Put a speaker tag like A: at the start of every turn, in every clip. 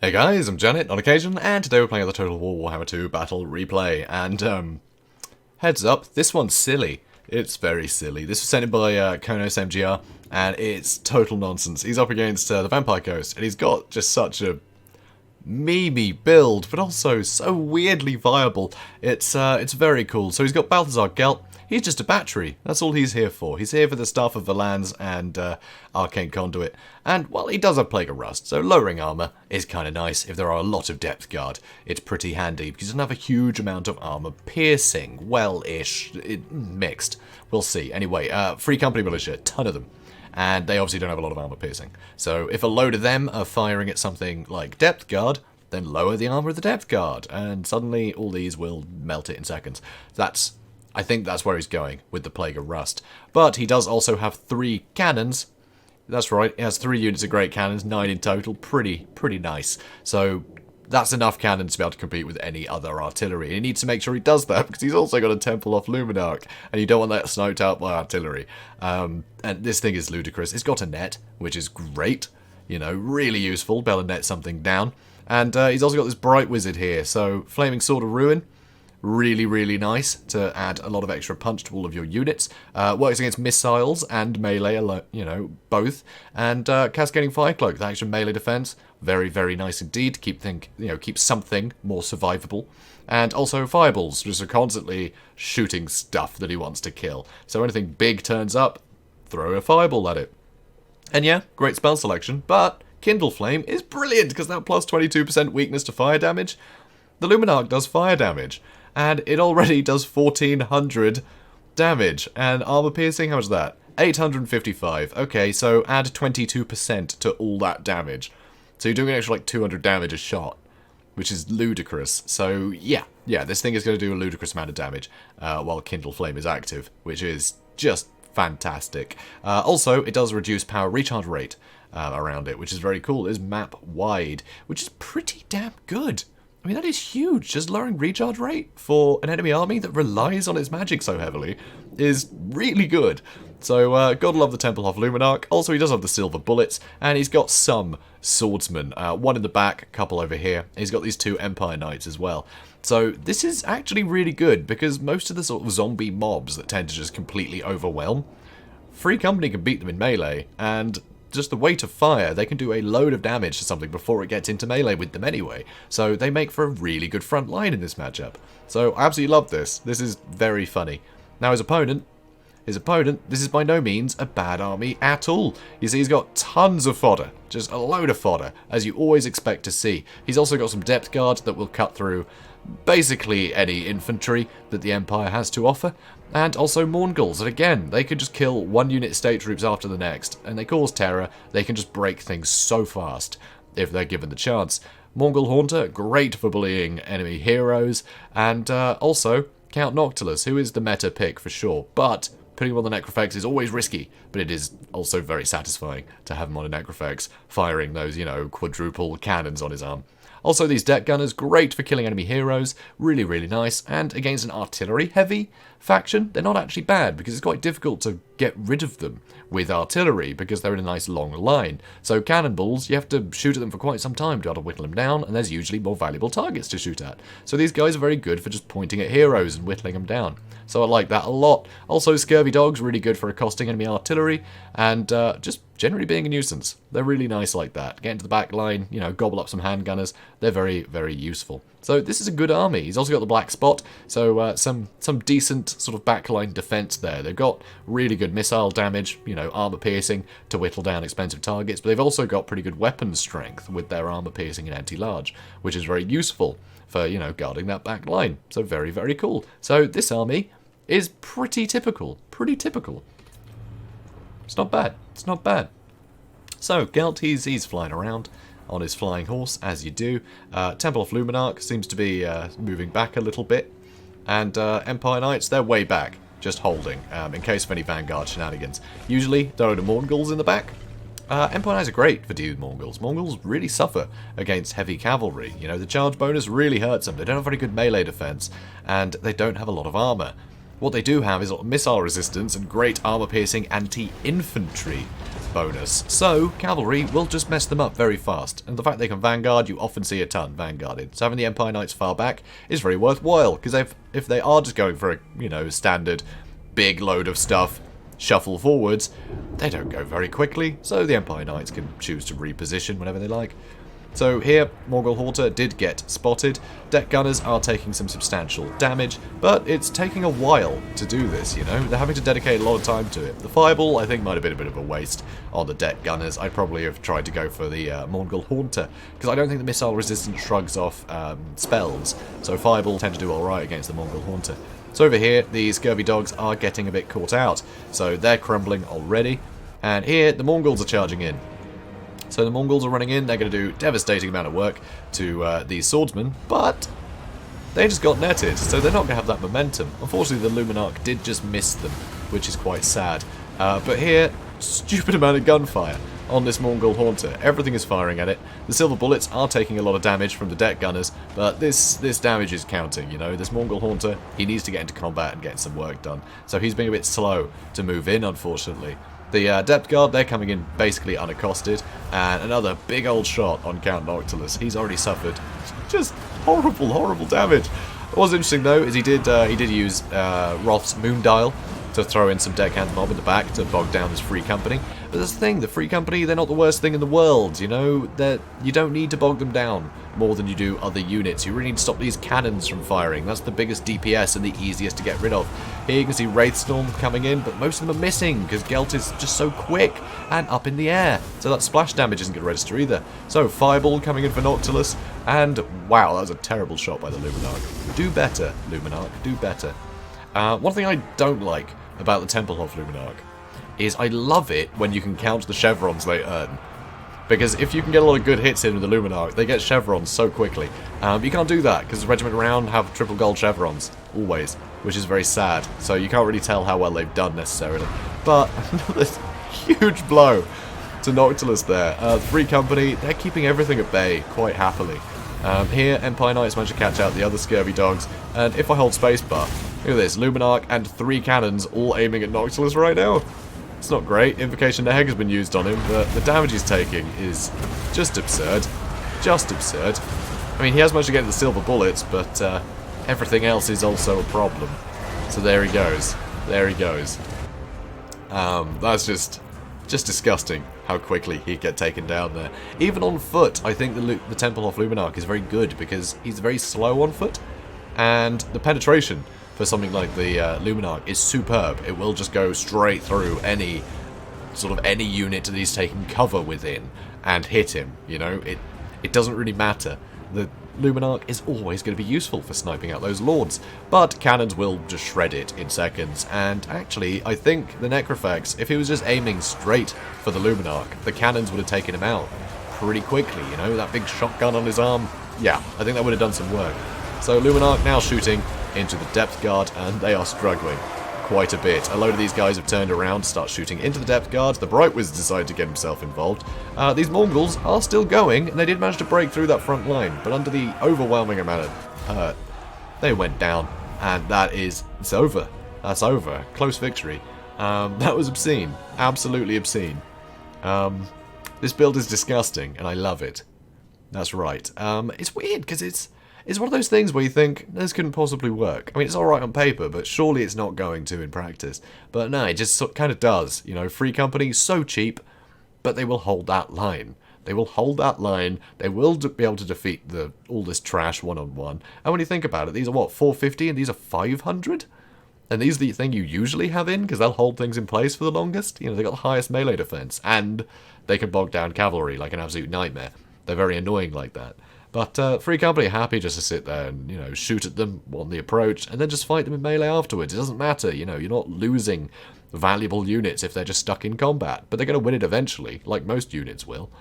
A: Hey guys, I'm JanetOnOccasion, and today we're playing the Total War Warhammer II Battle Replay, and, heads up, this one's silly. It's very silly. This was sent in by konsmgr, and it's total nonsense. He's up against the Vampire Coast, and he's got just such a memey build, but also so weirdly viable. It's very cool. So he's got Balthazar Gelt. He's just a battery. That's all he's here for. He's here for the Staff of Valans and Arcane Conduit. And, well, he does have Plague of Rust, so lowering armor is kind of nice if there are a lot of depth guard. It's pretty handy because he doesn't have a huge amount of armor piercing. Well-ish. Mixed. We'll see. Anyway, Free Company Militia, ton of them. And they obviously don't have a lot of armor piercing. So if a load of them are firing at something like depth guard, then lower the armor of the depth guard. And suddenly all these will melt it in seconds. I think that's where he's going with the Plague of Rust. But he does also have 3 cannons. That's right, he has 3 units of great cannons, 9 in total. Pretty nice. So that's enough cannons to be able to compete with any other artillery. And he needs to make sure he does that, because he's also got a Temple off Luminark, and you don't want that sniped out by artillery. And this thing is ludicrous. It's got a net, which is great. You know, really useful. Be able to net something down. And he's also got this Bright Wizard here. So, Flaming Sword of Ruin. Really nice to add a lot of extra punch to all of your units. Works against missiles and melee, you know, both. And Cascading Fire Cloak, the extra melee defense, very nice indeed. Keep something more survivable. And also fireballs, just are constantly shooting stuff that he wants to kill. So anything big turns up, throw a fireball at it. And yeah, great spell selection, but Kindle Flame is brilliant because that plus 22% weakness to fire damage. The Luminark does fire damage. And it already does 1400 damage. And armor piercing, how much is that? 855. Okay, so add 22% to all that damage. So you're doing an extra like 200 damage a shot, which is ludicrous. So yeah, this thing is going to do a ludicrous amount of damage while Kindle Flame is active, which is just fantastic. Also, it does reduce power recharge rate around it, which is very cool. It is map wide, which is pretty damn good. I mean, that is huge. Just lowering recharge rate for an enemy army that relies on its magic so heavily is really good. So, gotta love the Temple of Luminark. Also, he does have the silver bullets, and he's got some swordsmen. One in the back, a couple over here. He's got these 2 Empire Knights as well. So, this is actually really good, because most of the sort of zombie mobs that tend to just completely overwhelm, Free Company can beat them in melee, and just the weight of fire, they can do a load of damage to something before it gets into melee with them anyway. So they make for a really good front line in this matchup. So I absolutely love this. This is very funny. Now his opponent, this is by no means a bad army at all. You see, he's got tons of fodder. Just a load of fodder, as you always expect to see. He's also got some depth guard that will cut through basically any infantry that the Empire has to offer. And also Mongols, and again, they can just kill one unit state troops after the next, and they cause terror. They can just break things so fast if they're given the chance. Mongol Haunter, great for bullying enemy heroes, and also Count Noctilus, who is the meta pick for sure, but putting him on the Necrofex is always risky, but it is also very satisfying to have him on a Necrofex, firing those, you know, quadruple cannons on his arm. Also, these deck gunners, great for killing enemy heroes, really nice, and against an artillery-heavy faction, they're not actually bad, because it's quite difficult to get rid of them with artillery, because they're in a nice long line. So cannonballs, you have to shoot at them for quite some time to be able to whittle them down, and there's usually more valuable targets to shoot at. So these guys are very good for just pointing at heroes and whittling them down. So I like that a lot. Also, Scurvy Dogs, really good for accosting enemy artillery, and just generally being a nuisance. They're really nice like that. Get into the back line, you know, gobble up some handgunners. They're very useful. So this is a good army. He's also got the Black Spot, so some decent sort of backline defense there. They've got really good missile damage, you know, armor piercing to whittle down expensive targets, but they've also got pretty good weapon strength with their armor piercing and anti-large, which is very useful for, you know, guarding that back line. So very cool. So this army is pretty typical. It's not bad. It's not bad. So, Gelt, he's flying around on his flying horse, as you do. Temple of Luminark seems to be moving back a little bit. And Empire Knights, they're way back, just holding, in case of any Vanguard shenanigans. Usually, there are the Mongols in the back. Empire Knights are great for dealing with Mongols. Mongols really suffer against heavy cavalry. You know, the charge bonus really hurts them. They don't have very good melee defense, and they don't have a lot of armor. What they do have is missile resistance and great armor-piercing anti-infantry. bonus. So, cavalry will just mess them up very fast. And the fact they can vanguard, you often see a ton vanguarded. So having the Empire Knights far back is very worthwhile, because if they are just going for a, you know, standard big load of stuff, shuffle forwards, they don't go very quickly, so the Empire Knights can choose to reposition whenever they like. So here, Morgul Haunter did get spotted. Deck Gunners are taking some substantial damage, but it's taking a while to do this, you know? They're having to dedicate a lot of time to it. The Fireball, I think, might have been a bit of a waste on the Deck Gunners. I'd probably have tried to go for the Morgul Haunter, because I don't think the missile resistance shrugs off spells, so Fireball tend to do alright against the Morgul Haunter. So over here, these Scurvy Dogs are getting a bit caught out, so they're crumbling already. And here, the Mongols are charging in. So the Mongols are running in, they're going to do a devastating amount of work to these swordsmen, but they just got netted, so they're not going to have that momentum. Unfortunately, the Luminark did just miss them, which is quite sad. But here, stupid amount of gunfire on this Mongol Haunter. Everything is firing at it. The silver bullets are taking a lot of damage from the deck gunners, but this damage is counting, you know. This Mongol Haunter, he needs to get into combat and get some work done. So he's being a bit slow to move in, unfortunately. The Depth Guard, they're coming in basically unaccosted, and another big old shot on Count Noctilus. He's already suffered just horrible, horrible damage. What's interesting though is he did use Roth's Moondial to throw in some deckhand mob in the back to bog down his Free Company. But that's the thing, the Free Company, they're not the worst thing in the world, you know? You don't need to bog them down more than you do other units. You really need to stop these cannons from firing. That's the biggest DPS and the easiest to get rid of. Here you can see Wraithstorm coming in, but most of them are missing because Gelt is just so quick and up in the air. So that splash damage isn't going to register either. So Fireball coming in for Noctilus, and wow, that was a terrible shot by the Luminark. Do better, Luminark, do better. One thing I don't like about the Templehof Luminark is I love it when you can count the chevrons they earn. Because if you can get a lot of good hits in with the Luminark, they get chevrons so quickly. You can't do that, because the Regiment around have triple gold chevrons, always, which is very sad. So you can't really tell how well they've done, necessarily. But another huge blow to Noctilus there. Free Company, they're keeping everything at bay quite happily. Here, Empire Knights managed to catch out the other Scurvy Dogs, and if I hold spacebar, look at this, Luminark and 3 cannons all aiming at Noctilus right now. It's not great. Invocation Egg has been used on him, but the damage he's taking is just absurd. Just absurd. I mean, he has managed to get the silver bullets, but everything else is also a problem. So there he goes. There he goes. That's just disgusting how quickly he'd get taken down there. Even on foot, I think the Templehof Luminark is very good because he's very slow on foot, and the penetration for something like the Luminark is superb. It will just go straight through any unit that he's taking cover within and hit him, you know? It doesn't really matter. The Luminark is always going to be useful for sniping out those lords, but cannons will just shred it in seconds, and actually, I think the Necrofex, if he was just aiming straight for the Luminark, the cannons would have taken him out pretty quickly, you know? That big shotgun on his arm, yeah, I think that would have done some work. So Luminark now shooting into the Depth Guard, and they are struggling quite a bit. A load of these guys have turned around to start shooting into the Depth Guard. The Bright Wizard decided to get himself involved. These Mongols are still going, and they did manage to break through that front line, but under the overwhelming amount of hurt, they went down, and it's over. That's over. Close victory. That was obscene. Absolutely obscene. This build is disgusting, and I love it. That's right. It's weird, because it's one of those things where you think, this couldn't possibly work. I mean, it's alright on paper, but surely it's not going to in practice. But no, it just kind of does. You know, Free Company, so cheap, but they will hold that line. They will hold that line. They will be able to defeat all this trash one-on-one. And when you think about it, these are what, 450 and these are 500? And these are the thing you usually have in, because they'll hold things in place for the longest. You know, they've got the highest melee defense, and they can bog down cavalry like an absolute nightmare. They're very annoying like that. But Free Company are happy just to sit there and, you know, shoot at them on the approach and then just fight them in melee afterwards. It doesn't matter, you know, you're not losing valuable units if they're just stuck in combat. But they're going to win it eventually, like most units will.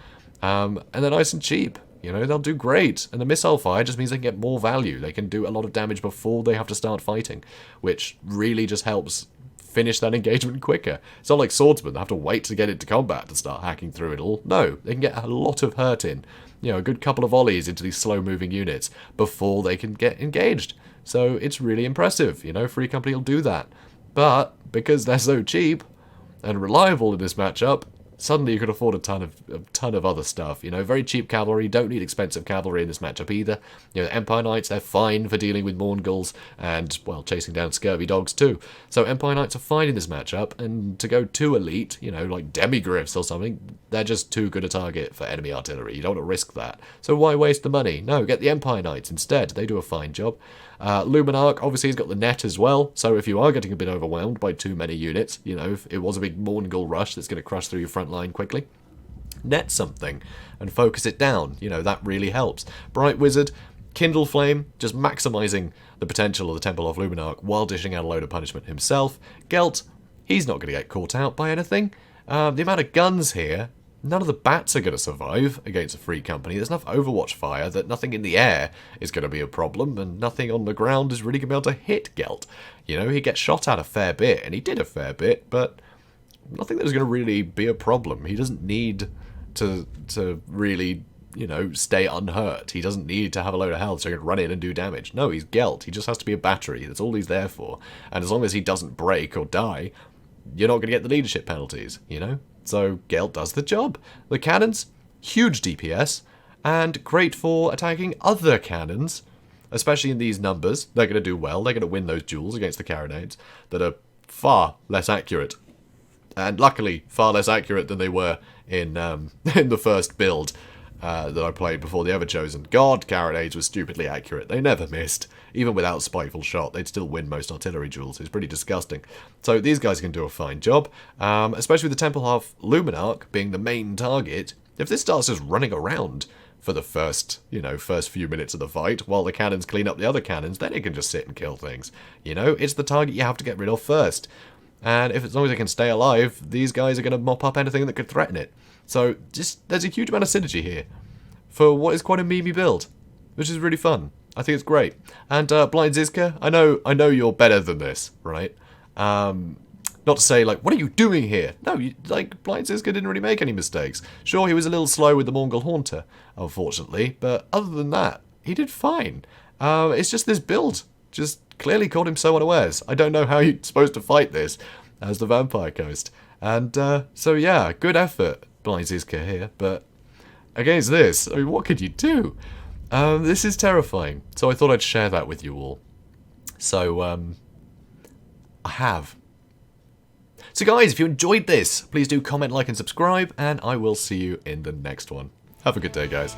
A: And they're nice and cheap, you know, they'll do great. And the missile fire just means they can get more value. They can do a lot of damage before they have to start fighting, which really just helps finish that engagement quicker. It's not like swordsmen, they have to wait to get into combat to start hacking through it all. No, they can get a lot of hurt in. You know, a good couple of volleys into these slow-moving units before they can get engaged. So it's really impressive, you know, Free Company will do that. But because they're so cheap and reliable in this matchup, suddenly you could afford a ton of other stuff. You know, very cheap cavalry. Don't need expensive cavalry in this matchup either. You know, Empire Knights, they're fine for dealing with Mourngulls and, well, chasing down scurvy dogs too. So Empire Knights are fine in this matchup, and to go too elite, you know, like demigriffs or something, they're just too good a target for enemy artillery. You don't want to risk that. So why waste the money? No, get the Empire Knights instead. They do a fine job. Luminark, obviously, he's got the net as well, so if you are getting a bit overwhelmed by too many units, you know, if it was a big Mourngull rush that's going to crush through your front line quickly, net something and focus it down. You know, that really helps. Bright Wizard, Kindle Flame, just maximising the potential of the Temple of Luminark while dishing out a load of punishment himself. Gelt, he's not going to get caught out by anything. The amount of guns here, none of the bats are going to survive against a free company. There's enough Overwatch fire that nothing in the air is going to be a problem, and nothing on the ground is really going to be able to hit Gelt. You know, he gets shot at a fair bit, and he did a fair bit, but nothing that was going to really be a problem. He doesn't need to really, you know, stay unhurt. He doesn't need to have a load of health so he can run in and do damage. No, he's Gelt. He just has to be a battery. That's all he's there for. And as long as he doesn't break or die, you're not going to get the leadership penalties, you know? So Gelt does the job. The cannons, huge DPS, and great for attacking other cannons, especially in these numbers. They're going to do well. They're going to win those duels against the carronades that are far less accurate. And luckily, far less accurate than they were in in the first build that I played before the Everchosen. God, carronades were stupidly accurate. They never missed. Even without Spiteful Shot, they'd still win most artillery duels. It's pretty disgusting. So these guys can do a fine job, especially with the Temple Half Luminark being the main target. If this starts just running around for the first few minutes of the fight, while the cannons clean up the other cannons, then it can just sit and kill things. You know, it's the target you have to get rid of first. And if as long as it can stay alive, these guys are going to mop up anything that could threaten it. So just there's a huge amount of synergy here for what is quite a memey build, which is really fun. I think it's great. And Blind Zizka, I know you're better than this, right? Not to say, like, what are you doing here? No, Blind Zizka didn't really make any mistakes. Sure, he was a little slow with the Mongol Haunter, unfortunately, but other than that, he did fine. It's just this build just clearly caught him so unawares. I don't know how you're supposed to fight this as the Vampire Coast. And so yeah, good effort, Blind Zizka here, but against this, I mean, what could you do? This is terrifying, so I thought I'd share that with you all. So, I have. So guys, if you enjoyed this, please do comment, like, and subscribe, and I will see you in the next one. Have a good day, guys.